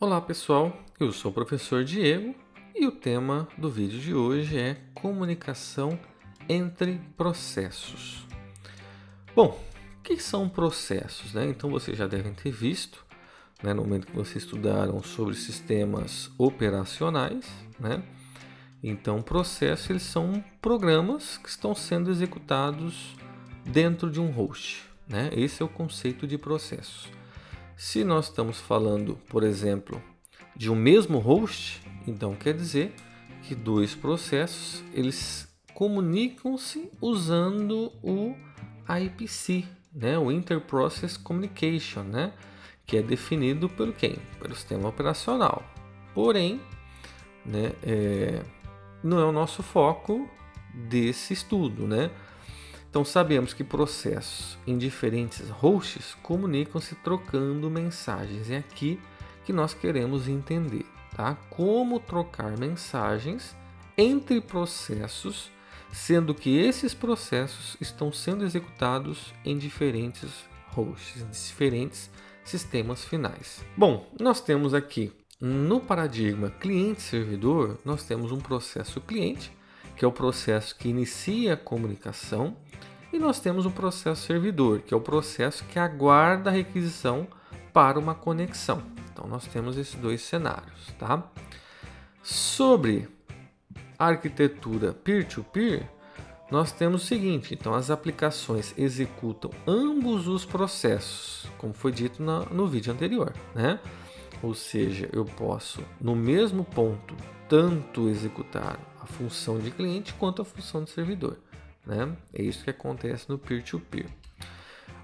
Olá pessoal, eu sou o professor Diego e o tema do vídeo de hoje é comunicação entre processos. Bom, o que são processos, né? Então vocês já devem ter visto, né, no momento que vocês estudaram sobre sistemas operacionais, né? Então processos eles são programas que estão sendo executados dentro de um host, né? Esse é o conceito de processos. Se nós estamos falando, por exemplo, de um mesmo host, então quer dizer que dois processos eles comunicam-se usando o IPC, né? O Inter-Process Communication, né? Que é definido pelo quem? Pelo sistema operacional. Porém, né, não é o nosso foco desse estudo, né? Então sabemos que processos em diferentes hosts comunicam-se trocando mensagens. É aqui que nós queremos entender, tá? Como trocar mensagens entre processos, sendo que esses processos estão sendo executados em diferentes hosts, em diferentes sistemas finais. Bom, nós temos aqui no paradigma cliente-servidor, nós temos um processo cliente, que é o processo que inicia a comunicação, e nós temos um processo servidor, que é o processo que aguarda a requisição para uma conexão. Então nós temos esses dois cenários, tá? Sobre a arquitetura peer-to-peer, nós temos o seguinte, então as aplicações executam ambos os processos, como foi dito no vídeo anterior, né? Ou seja, eu posso no mesmo ponto tanto executar a função de cliente quanto a função de servidor, né? É isso que acontece no peer-to-peer.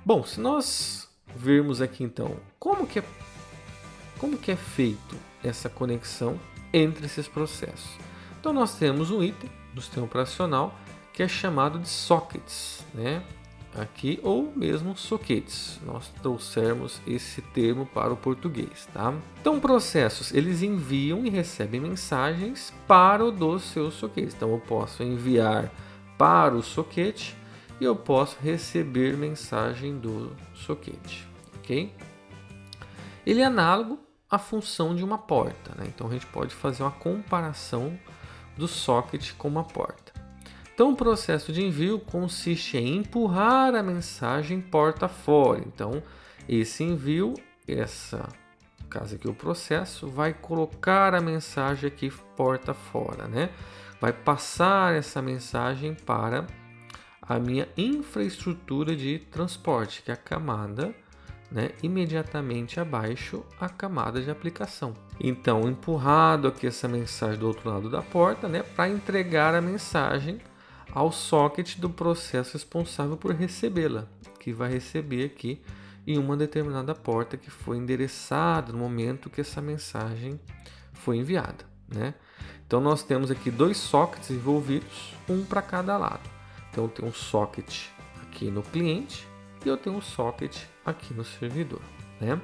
Bom, se nós vermos aqui então como que é feito essa conexão entre esses processos. Então nós temos um item do sistema operacional que é chamado de sockets, né? Aqui, ou mesmo sockets, nós trouxermos esse termo para o português, tá? Então processos, eles enviam e recebem mensagens para o dos seus sockets. Então eu posso enviar para o socket e eu posso receber mensagem do socket, ok? Ele é análogo à função de uma porta, né? Então a gente pode fazer uma comparação do socket com uma porta. Então o processo de envio consiste em empurrar a mensagem porta fora. Então esse envio, no caso aqui o processo, vai colocar a mensagem aqui porta fora, né? Vai passar essa mensagem para a minha infraestrutura de transporte, que é a camada, né, imediatamente abaixo a camada de aplicação. Então, empurrado aqui essa mensagem do outro lado da porta, né, para entregar a mensagem ao socket do processo responsável por recebê-la, que vai receber aqui em uma determinada porta que foi endereçada no momento que essa mensagem foi enviada, né? Então nós temos aqui dois sockets envolvidos, um para cada lado. Então eu tenho um socket aqui no cliente e eu tenho um socket aqui no servidor, né?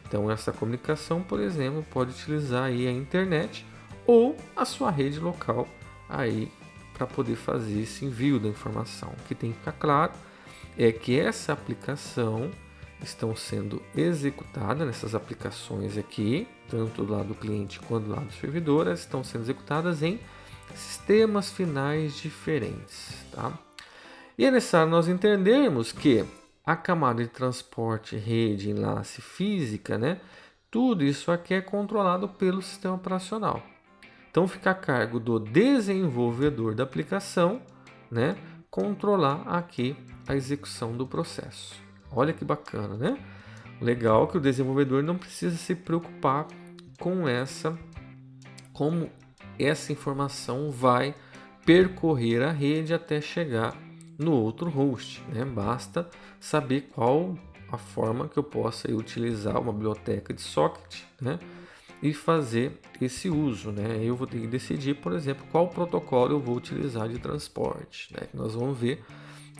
Então essa comunicação, por exemplo, pode utilizar aí a internet ou a sua rede local aí para poder fazer esse envio da informação. O que tem que ficar claro é que essa aplicação estão sendo executadas, nessas aplicações aqui, tanto do lado do cliente quanto do lado do servidor, elas estão sendo executadas em sistemas finais diferentes, tá? E é necessário nós entendermos que a camada de transporte, rede, enlace física, né? Tudo isso aqui é controlado pelo sistema operacional. Então fica a cargo do desenvolvedor da aplicação, né, controlar aqui a execução do processo. Olha que bacana, né? Legal que o desenvolvedor não precisa se preocupar com como essa informação vai percorrer a rede até chegar no outro host, né? Basta saber qual a forma que eu possa utilizar uma biblioteca de socket, né, e fazer esse uso, né? Eu vou ter que decidir, por exemplo, qual protocolo eu vou utilizar de transporte, né? Nós vamos ver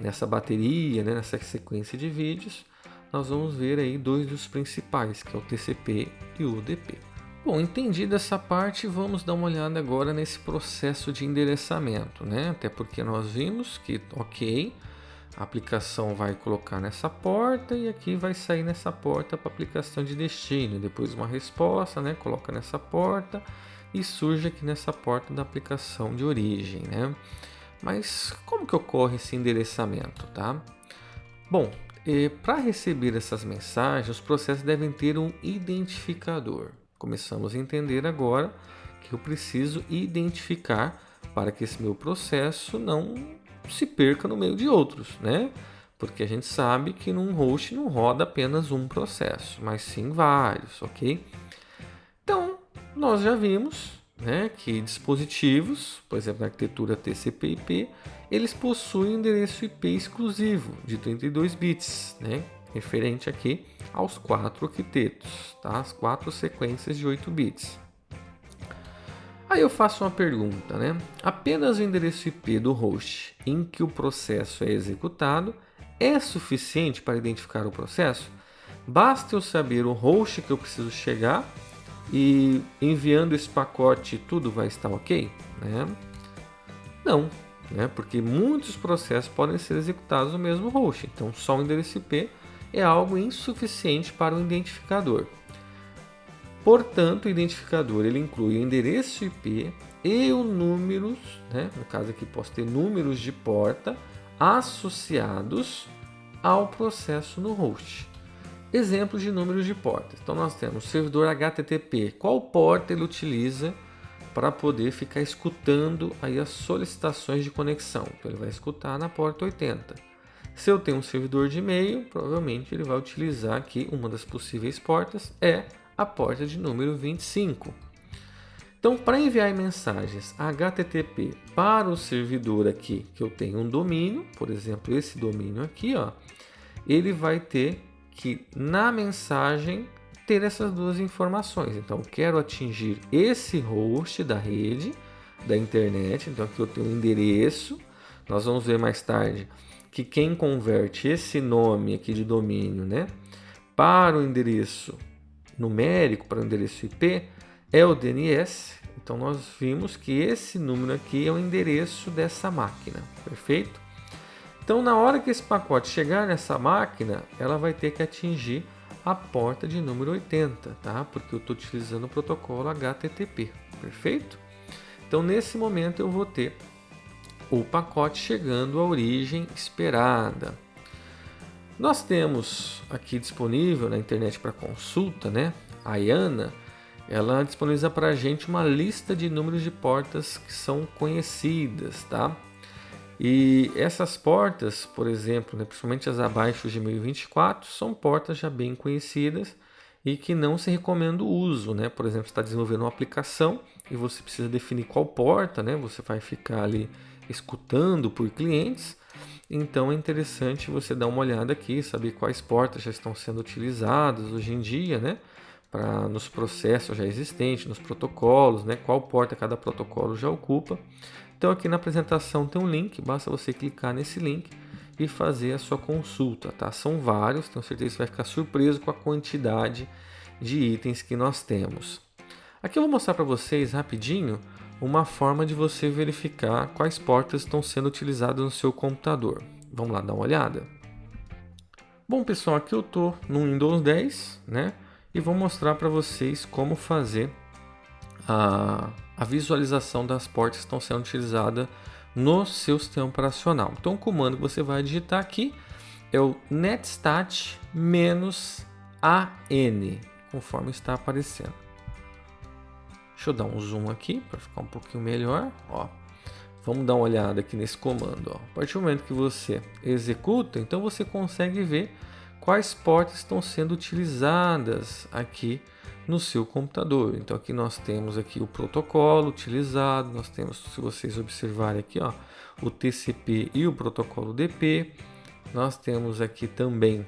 nessa bateria, né, nessa sequência de vídeos, nós vamos ver aí dois dos principais, que é o TCP e o UDP. Bom, entendida essa parte, vamos dar uma olhada agora nesse processo de endereçamento, né? Até porque nós vimos que, ok, A aplicação vai colocar nessa porta e aqui vai sair nessa porta para aplicação de destino. Depois uma resposta, né? Coloca nessa porta e surge aqui nessa porta da aplicação de origem, né? Mas como que ocorre esse endereçamento, tá? Bom, para receber essas mensagens, os processos devem ter um identificador. Começamos a entender agora que eu preciso identificar para que esse meu processo não se perca no meio de outros, né? Porque a gente sabe que num host não roda apenas um processo, mas sim vários, ok? Então, nós já vimos, né, que dispositivos, por exemplo, na arquitetura TCP/IP, eles possuem um endereço IP exclusivo de 32 bits, né, referente aqui aos 4 octetos, tá? As 4 sequências de 8 bits. Aí eu faço uma pergunta, né? Apenas o endereço IP do host em que o processo é executado é suficiente para identificar o processo? Basta eu saber o host que eu preciso chegar e enviando esse pacote tudo vai estar ok? Né? Não, né? Porque muitos processos podem ser executados no mesmo host, então só o endereço IP é algo insuficiente para o identificador. Portanto, o identificador ele inclui o endereço IP e os números, né? No caso aqui posso ter números de porta associados ao processo no host. Exemplos de números de portas. Então nós temos o servidor HTTP. Qual porta ele utiliza para poder ficar escutando aí as solicitações de conexão? Então ele vai escutar na porta 80. Se eu tenho um servidor de e-mail, provavelmente ele vai utilizar aqui uma das possíveis portas é a porta de número 25. Então, para enviar mensagens HTTP para o servidor aqui, que eu tenho um domínio, por exemplo, esse domínio aqui, ó, ele vai ter que, na mensagem, ter essas duas informações. Então, eu quero atingir esse host da rede, da internet. Então, aqui eu tenho um endereço. Nós vamos ver mais tarde que quem converte esse nome aqui de domínio, né, para o endereço numérico, para o endereço IP, é o DNS. Então nós vimos que esse número aqui é o endereço dessa máquina, perfeito? Então na hora que esse pacote chegar nessa máquina, ela vai ter que atingir a porta de número 80, tá? Porque eu estou utilizando o protocolo HTTP, perfeito? Então nesse momento eu vou ter o pacote chegando à origem esperada. Nós temos aqui disponível na internet para consulta, né? A IANA, ela disponibiliza para a gente uma lista de números de portas que são conhecidas, tá? E essas portas, por exemplo, né, principalmente as abaixo de 1024, são portas já bem conhecidas e que não se recomenda o uso, né? Por exemplo, você está desenvolvendo uma aplicação e você precisa definir qual porta, né? Você vai ficar ali escutando por clientes. Então é interessante você dar uma olhada aqui, saber quais portas já estão sendo utilizadas hoje em dia, né? Nos processos já existentes, nos protocolos, né? Qual porta cada protocolo já ocupa. Então aqui na apresentação tem um link, basta você clicar nesse link e fazer a sua consulta, tá? São vários, tenho certeza que você vai ficar surpreso com a quantidade de itens que nós temos. Aqui eu vou mostrar para vocês rapidinho uma forma de você verificar quais portas estão sendo utilizadas no seu computador. Vamos lá dar uma olhada? Bom pessoal, aqui eu estou no Windows 10, né? E vou mostrar para vocês como fazer a visualização das portas que estão sendo utilizadas no seu sistema operacional. Então o comando que você vai digitar aqui é o netstat-an, conforme está aparecendo. Deixa eu dar um zoom aqui para ficar um pouquinho melhor. Ó, vamos dar uma olhada aqui nesse comando. Ó. A partir do momento que você executa, então você consegue ver quais portas estão sendo utilizadas aqui no seu computador. Então aqui nós temos aqui o protocolo utilizado, nós temos, se vocês observarem aqui, ó, o TCP e o protocolo DP. Nós temos aqui também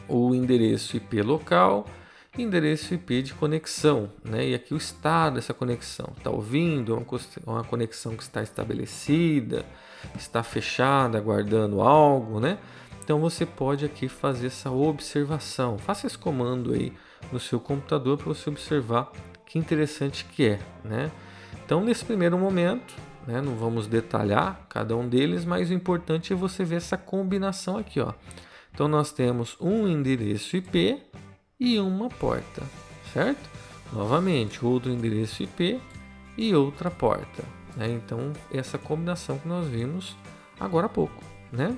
o endereço IP local, endereço IP de conexão, né? E aqui o estado dessa conexão, está ouvindo, é uma conexão que está estabelecida, está fechada, aguardando algo, né? Então você pode aqui fazer essa observação, faça esse comando aí no seu computador para você observar que interessante que é, né? Então nesse primeiro momento, né? Não vamos detalhar cada um deles, mas o importante é você ver essa combinação aqui, ó. Então nós temos um endereço IP e uma porta, certo? Novamente, outro endereço IP e outra porta, né? Então essa combinação que nós vimos agora há pouco, né?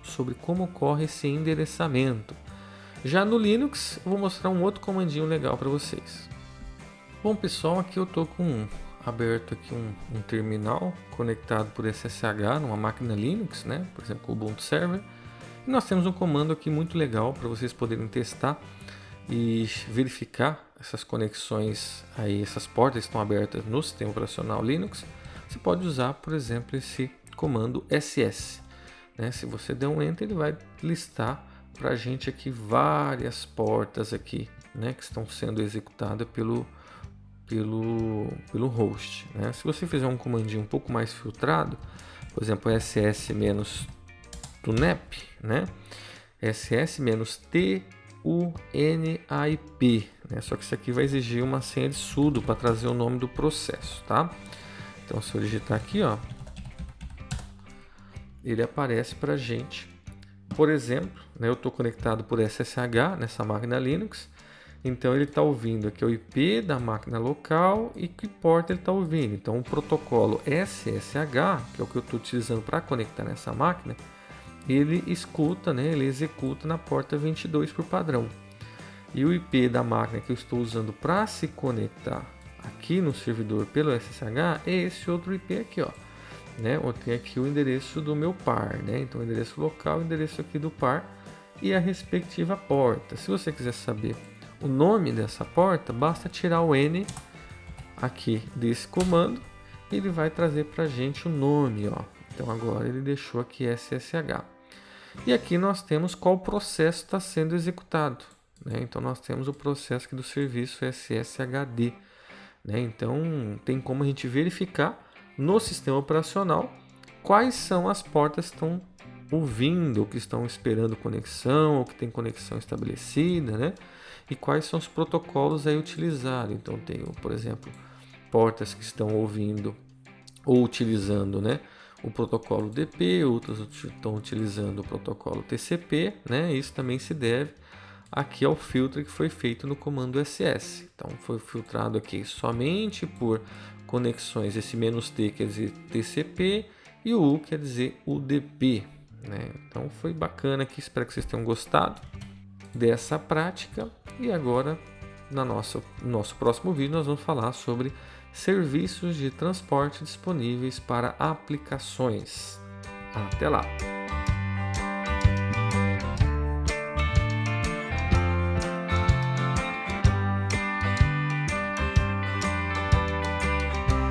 Sobre como ocorre esse endereçamento. Já no Linux, eu vou mostrar um outro comandinho legal para vocês. Bom pessoal, aqui eu estou aberto aqui um terminal conectado por SSH numa máquina Linux, né? Por exemplo, o Ubuntu Server. E nós temos um comando aqui muito legal para vocês poderem testar e verificar essas conexões aí, essas portas estão abertas no sistema operacional Linux. Você pode usar, por exemplo, esse comando ss, né? Se você der um enter, ele vai listar para a gente aqui várias portas aqui, né, que estão sendo executadas pelo host, né? Se você fizer um comandinho um pouco mais filtrado, por exemplo, ss-tunap, né? ss-tunip, né? Só que isso aqui vai exigir uma senha de sudo para trazer o nome do processo, tá? Então, se eu digitar aqui, ó, ele aparece para a gente. Por exemplo, né, eu estou conectado por SSH nessa máquina Linux, então ele está ouvindo aqui o IP da máquina local e que porta ele está ouvindo. Então o protocolo SSH, que é o que eu estou utilizando para conectar nessa máquina, ele escuta, né, ele executa na porta 22 por padrão. E o IP da máquina que eu estou usando para se conectar aqui no servidor pelo SSH é esse outro IP aqui, ó. Né? Eu tenho aqui o endereço do meu par, né? Então o endereço local, o endereço aqui do par e a respectiva porta. Se você quiser saber o nome dessa porta, basta tirar o N aqui desse comando e ele vai trazer para a gente o nome, ó. Então agora ele deixou aqui SSH. E aqui nós temos qual processo está sendo executado, né? Então nós temos o processo aqui do serviço SSHD, né? Então tem como a gente verificar no sistema operacional quais são as portas que estão ouvindo, ou que estão esperando conexão, ou que tem conexão estabelecida, né? E quais são os protocolos aí utilizados. Então tem, por exemplo, portas que estão ouvindo ou utilizando, né, o protocolo DP, outras estão utilizando o protocolo TCP, né? Isso também se deve aqui ao filtro que foi feito no comando SS. Então foi filtrado aqui somente por conexões, esse "-t" quer dizer TCP e o U quer dizer UDP, né? Então foi bacana aqui, espero que vocês tenham gostado dessa prática. E agora, no nosso próximo vídeo, nós vamos falar sobre serviços de transporte disponíveis para aplicações. Até lá!